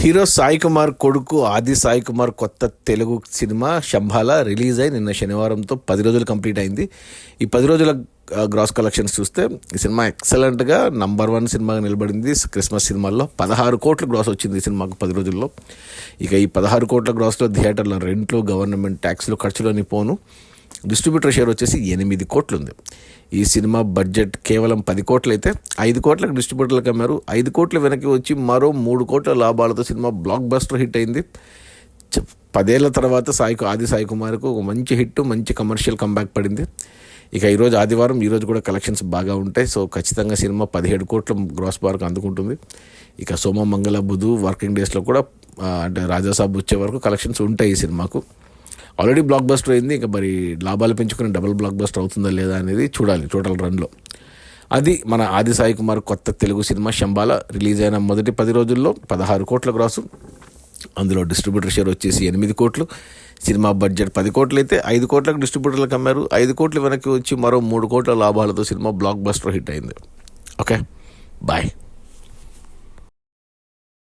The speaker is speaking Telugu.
హీరో సాయి కుమార్ కొడుకు ఆది సాయి కుమార్ కొత్త తెలుగు సినిమా శంభాల రిలీజ్ అయి నిన్న శనివారంతో 10 రోజులు కంప్లీట్ అయింది. ఈ 10 రోజుల గ్రాస్ కలెక్షన్స్ చూస్తే ఈ సినిమా ఎక్సలెంట్గా నంబర్ 1 సినిమాగా నిలబడింది. క్రిస్మస్ సినిమాల్లో 16 కోట్ల గ్రాస్ వచ్చింది ఈ సినిమాకు 10 రోజుల్లో. ఇక ఈ 16 కోట్ల గ్రాస్లో థియేటర్ల రెంట్లు, గవర్నమెంట్ ట్యాక్స్లు, ఖర్చులని పోను డిస్ట్రిబ్యూటర్ షేర్ వచ్చేసి 8 కోట్లు ఉంది. ఈ సినిమా బడ్జెట్ కేవలం 10 కోట్లు అయితే 5 కోట్లకు డిస్ట్రిబ్యూటర్లకు అమ్మారు. 5 కోట్ల వెనక్కి వచ్చి మరో 3 కోట్ల లాభాలతో సినిమా బ్లాక్ బస్టర్ హిట్ అయింది. 10 ఏళ్ల తర్వాత ఆది సాయి కుమార్కు ఒక మంచి హిట్, మంచి కమర్షియల్ కంబ్యాక్ పడింది. ఇక ఈరోజు ఆదివారం, ఈరోజు కూడా కలెక్షన్స్ బాగా ఉంటాయి. సో ఖచ్చితంగా సినిమా 17 కోట్ల గ్రాస్ బార్కు అందుకుంటుంది. ఇక సోమ, మంగళ, బుధు వర్కింగ్ డేస్లో కూడా అంటే రాజాసాబ్ వచ్చే వరకు కలెక్షన్స్ ఉంటాయి ఈ సినిమాకు. ఆల్రెడీ బ్లాక్ బస్టర్ అయింది. ఇక మరి లాభాలు పెంచుకుని డబుల్ బ్లాక్ బస్టర్ అవుతుందా లేదా అనేది చూడాలి టోటల్ రన్లో. అది మన ఆది సాయి కుమార్ కొత్త తెలుగు సినిమా శంభాల రిలీజ్ అయిన మొదటి 10 రోజుల్లో 16 కోట్ల గ్రాసు. అందులో డిస్ట్రిబ్యూటర్ షేర్ వచ్చేసి 8 కోట్లు. సినిమా బడ్జెట్ 10 కోట్లు అయితే 5 కోట్లకు డిస్ట్రిబ్యూటర్లకు అమ్మారు. 5 కోట్లు వెనక్కి వచ్చి మరో 3 కోట్ల లాభాలతో సినిమా బ్లాక్ బస్టర్ హిట్ అయింది. Okay, bye.